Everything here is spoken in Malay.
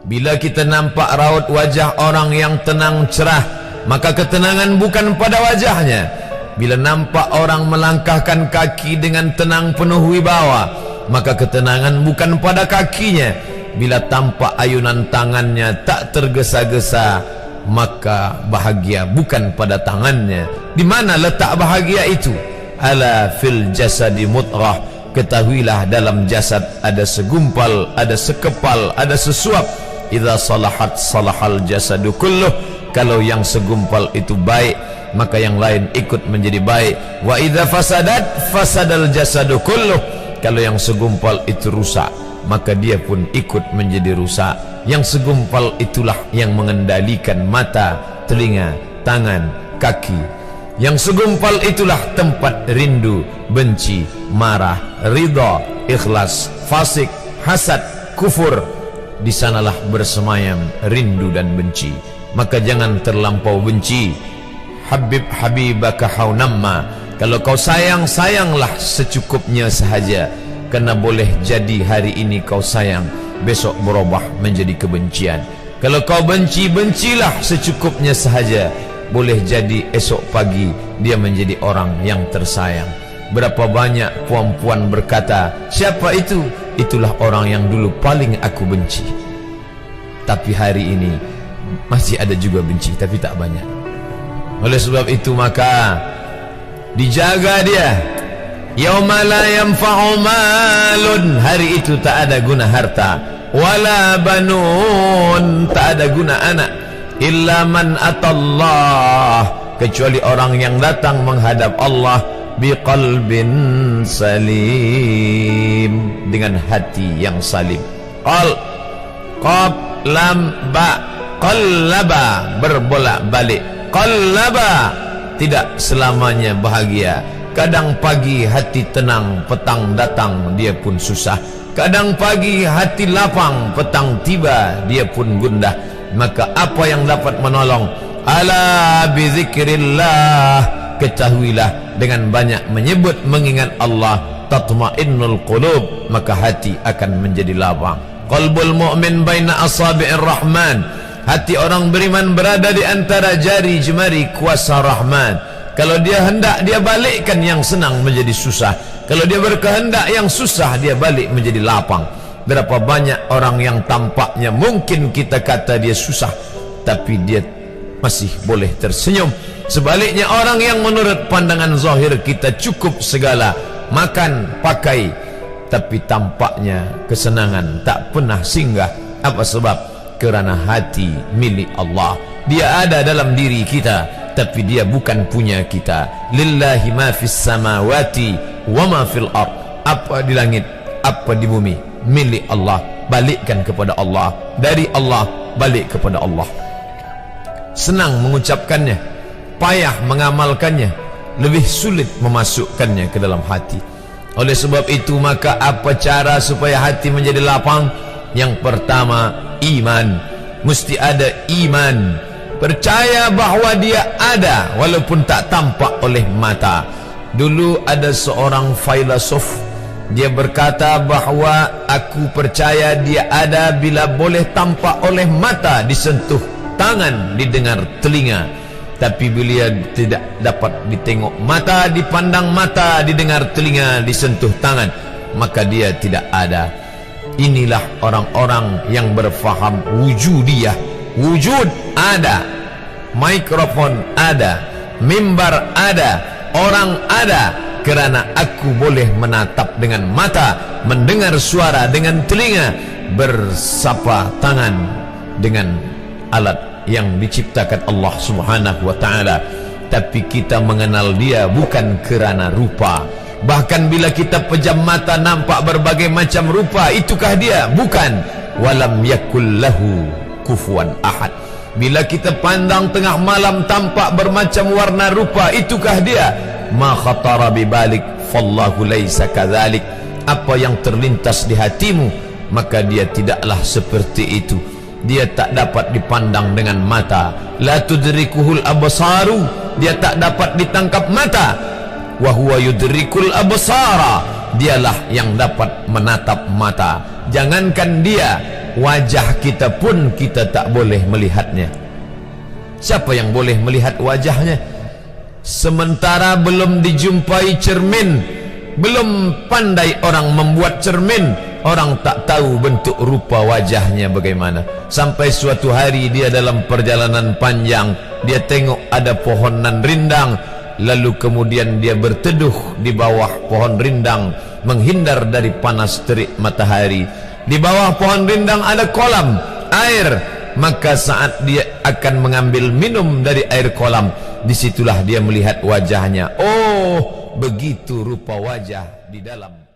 Bila kita nampak raut wajah orang yang tenang cerah, maka ketenangan bukan pada wajahnya. Bila nampak orang melangkahkan kaki dengan tenang penuh wibawa, maka ketenangan bukan pada kakinya. Bila tampak ayunan tangannya tak tergesa-gesa, maka bahagia bukan pada tangannya. Di mana letak bahagia itu? Ala fil jasadi mutrah. Ketahuilah dalam jasad ada segumpal, ada sekepal, ada sesuap. Idza salahat salahal jasadu kulluh. Kalau yang segumpal itu baik, maka yang lain ikut menjadi baik. Wa idza fasadat fasadal jasadu kulluh. Kalau yang segumpal itu rusak, maka dia pun ikut menjadi rusak. Yang segumpal itulah yang mengendalikan mata, telinga, tangan, kaki. Yang segumpal itulah tempat rindu, benci, marah, ridha, ikhlas, fasik, hasad, kufur. Di sanalah bersemayam rindu dan benci. Maka jangan terlampau benci. Habib habibaka haunamma. Kalau kau sayang, sayanglah secukupnya sahaja. Karena boleh jadi hari ini kau sayang, besok berubah menjadi kebencian. Kalau kau benci, bencilah secukupnya sahaja. Boleh jadi esok pagi dia menjadi orang yang tersayang. Berapa banyak puan-puan berkata, siapa itu? Itulah orang yang dulu paling aku benci. Tapi hari ini masih ada juga benci, tapi tak banyak. Oleh sebab itu maka dijaga dia. Yauma la yanfa'u malun. Hari itu tak ada guna harta, wala banun, tak ada guna anak, illa man atallah, kecuali orang yang datang menghadap Allah biqalbin salim, dengan hati yang salim. Qaf lam ba, qallaba, berbolak-balik. Qallaba, tidak selamanya bahagia. Kadang pagi hati tenang, petang datang dia pun susah. Kadang pagi hati lapang, petang tiba dia pun gundah. Maka apa yang dapat menolong? Ala bizikrillah, ketahuilah dengan banyak menyebut mengingat Allah, tatmainnul qulub, maka hati akan menjadi lapang. Qalbul mu'min baina asabi'ir rahman, hati orang beriman berada di antara jari jemari kuasa Rahman. Kalau dia hendak, dia balikkan yang senang menjadi susah. Kalau dia berkehendak yang susah, dia balik menjadi lapang. Berapa banyak orang yang tampaknya mungkin kita kata dia susah, tapi dia masih boleh tersenyum. Sebaliknya orang yang menurut pandangan zahir kita cukup segala, makan, pakai, tapi tampaknya kesenangan tak pernah singgah. Apa sebab? Kerana hati milik Allah. Dia ada dalam diri kita, tapi dia bukan punya kita. Lillahi ma fis samawati wa ma fil ard. Apa di langit, apa di bumi, milik Allah. Balikkan kepada Allah. Dari Allah balik kepada Allah. Senang mengucapkannya, payah mengamalkannya, lebih sulit memasukkannya ke dalam hati. Oleh sebab itu maka apa cara supaya hati menjadi lapang? Yang pertama, iman. Mesti ada iman. Percaya bahawa dia ada walaupun tak tampak oleh mata. Dulu ada seorang filosof, dia berkata bahawa aku percaya dia ada bila boleh tampak oleh mata, disentuh tangan, didengar telinga. Tapi bila tidak dapat ditengok mata, dipandang mata, didengar telinga, disentuh tangan, maka dia tidak ada. Inilah orang-orang yang berfaham wujudiyah. Wujud ada, mikrofon ada, mimbar ada, orang ada, kerana aku boleh menatap dengan mata, mendengar suara dengan telinga, bersapa tangan dengan alat yang diciptakan Allah Subhanahu wa ta'ala. Tapi kita mengenal dia bukan kerana rupa. Bahkan bila kita pejam mata nampak berbagai macam rupa, itukah dia? Bukan. Walam yakul lahu kufuwan ahad. Bila kita pandang tengah malam tampak bermacam warna rupa, itukah dia? Ma khatara bibalik fallahu laisa kadzalik. Apa yang terlintas di hatimu, maka dia tidaklah seperti itu. Dia tak dapat dipandang dengan mata. La tudrikuhul absaru, dia tak dapat ditangkap mata. Wa huwa yudrikul absara, dialah yang dapat menatap mata. Jangankan dia, wajah kita pun kita tak boleh melihatnya. Siapa yang boleh melihat wajahnya? Sementara belum dijumpai cermin, belum pandai orang membuat cermin, orang tak tahu bentuk rupa wajahnya bagaimana. Sampai suatu hari dia dalam perjalanan panjang, dia tengok ada pohonan rindang, lalu kemudian dia berteduh di bawah pohon rindang, menghindar dari panas terik matahari. Di bawah pohon rindang ada kolam air, maka saat dia akan mengambil minum dari air kolam, disitulah dia melihat wajahnya. Oh, begitu rupa wajah di dalam